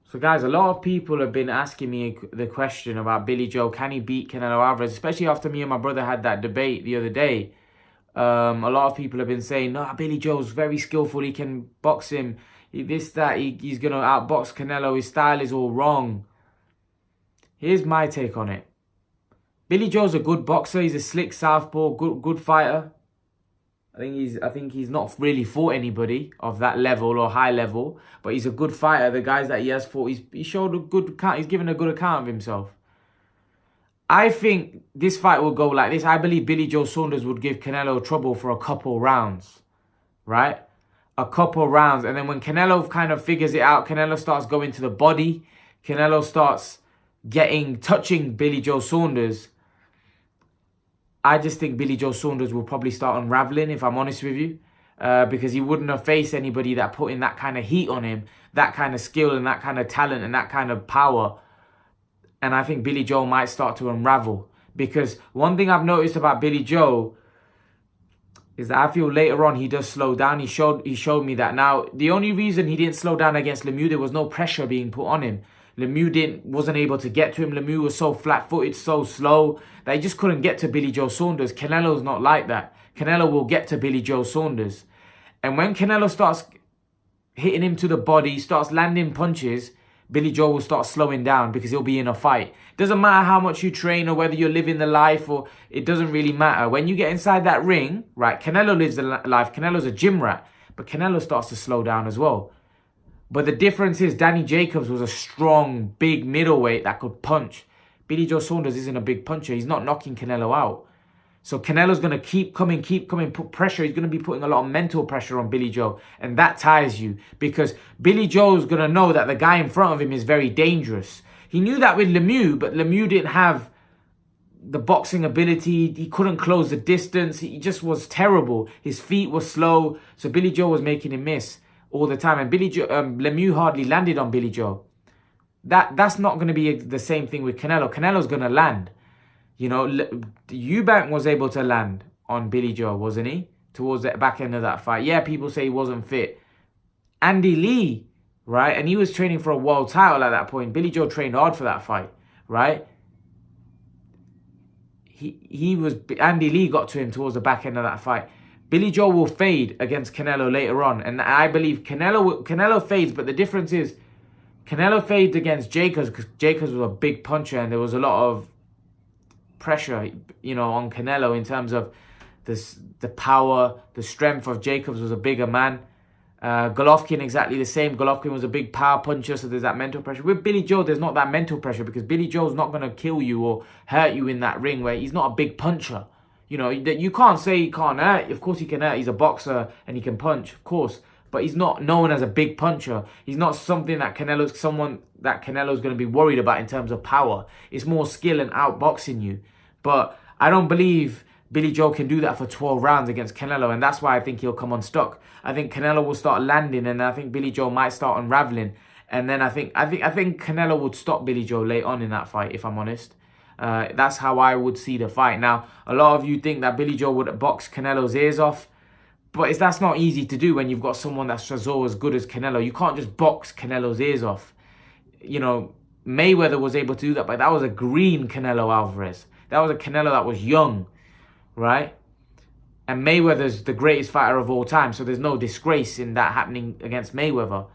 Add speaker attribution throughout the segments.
Speaker 1: So guys, a lot of people have been asking me the question about Billy Joe. Can he beat Canelo Alvarez? Especially after me and my brother had that debate the other day. A lot of people have been saying, no, Billy Joe's very skillful. He can box him. He's going to outbox Canelo. His style is all wrong. Here's my take on it. Billy Joe's a good boxer. He's a slick southpaw, good fighter. I think he's not really fought anybody of that level or high level, but he's a good fighter. The guys that he has fought, he showed a good account. He's given a good account of himself. I think this fight will go like this. I believe Billy Joe Saunders would give Canelo trouble for a couple rounds, right? A couple rounds, and then when Canelo kind of figures it out, Canelo starts going to the body. Canelo starts touching Billy Joe Saunders. I just think Billy Joe Saunders will probably start unraveling, if I'm honest with you, because he wouldn't have faced anybody that put in that kind of heat on him, that kind of skill and that kind of talent and that kind of power. And I think Billy Joe might start to unravel, because one thing I've noticed about Billy Joe is that I feel later on he does slow down. He showed me that. Now, the only reason he didn't slow down against Lemieux, there was no pressure being put on him. Lemieux wasn't able to get to him. Lemieux was so flat-footed, so slow, that he just couldn't get to Billy Joe Saunders. Canelo's not like that. Canelo will get to Billy Joe Saunders. And when Canelo starts hitting him to the body, starts landing punches, Billy Joe will start slowing down because he'll be in a fight. Doesn't matter how much you train or whether you're living the life, or it doesn't really matter. When you get inside that ring, right, Canelo lives the life. Canelo's a gym rat, but Canelo starts to slow down as well. But the difference is Danny Jacobs was a strong, big middleweight that could punch. Billy Joe Saunders isn't a big puncher. He's not knocking Canelo out. So Canelo's going to keep coming, put pressure. He's going to be putting a lot of mental pressure on Billy Joe. And that tires you, because Billy Joe's going to know that the guy in front of him is very dangerous. He knew that with Lemieux, but Lemieux didn't have the boxing ability. He couldn't close the distance. He just was terrible. His feet were slow. So Billy Joe was making him miss all the time, and Lemieux hardly landed on Billy Joe. That's not going to be the same thing with Canelo. Canelo's going to land. You know, Eubank was able to land on Billy Joe, wasn't he? Towards the back end of that fight. Yeah, people say he wasn't fit. Andy Lee, right? And he was training for a world title at that point. Billy Joe trained hard for that fight, right? Andy Lee got to him towards the back end of that fight. Billy Joe will fade against Canelo later on. And I believe Canelo fades, but the difference is Canelo fades against Jacobs, because Jacobs was a big puncher and there was a lot of pressure, you know, on Canelo in terms of the power, the strength of Jacobs was a bigger man. Golovkin, exactly the same. Golovkin was a big power puncher, so there's that mental pressure. With Billy Joe, there's not that mental pressure, because Billy Joe's not going to kill you or hurt you in that ring, where he's not a big puncher. You know, you can't say he can't hurt. Of course he can hurt. He's a boxer and he can punch, of course. But he's not known as a big puncher. He's not something that Canelo's going to be worried about in terms of power. It's more skill and outboxing you. But I don't believe Billy Joe can do that for 12 rounds against Canelo, and that's why I think he'll come unstuck. I think Canelo will start landing, and I think Billy Joe might start unraveling. And then I think Canelo would stop Billy Joe late on in that fight, if I'm honest. That's how I would see the fight. Now, a lot of you think that Billy Joe would box Canelo's ears off, but that's not easy to do when you've got someone that's as good as Canelo. You can't just box Canelo's ears off. You know, Mayweather was able to do that, but that was a green Canelo Alvarez. That was a Canelo that was young, right? And Mayweather's the greatest fighter of all time, so there's no disgrace in that happening against Mayweather.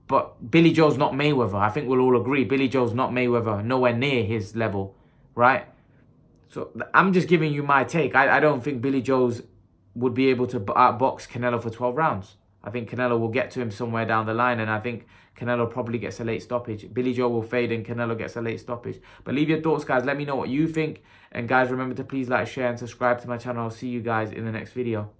Speaker 1: But Billy Joe's not Mayweather. I think we'll all agree. Billy Joe's not Mayweather, nowhere near his level, right? So I'm just giving you my take. I don't think Billy Joe's would be able to outbox Canelo for 12 rounds. I think Canelo will get to him somewhere down the line, and I think Canelo probably gets a late stoppage. Billy Joe will fade and Canelo gets a late stoppage. But leave your thoughts, guys. Let me know what you think. And guys, remember to please like, share and subscribe to my channel. I'll see you guys in the next video.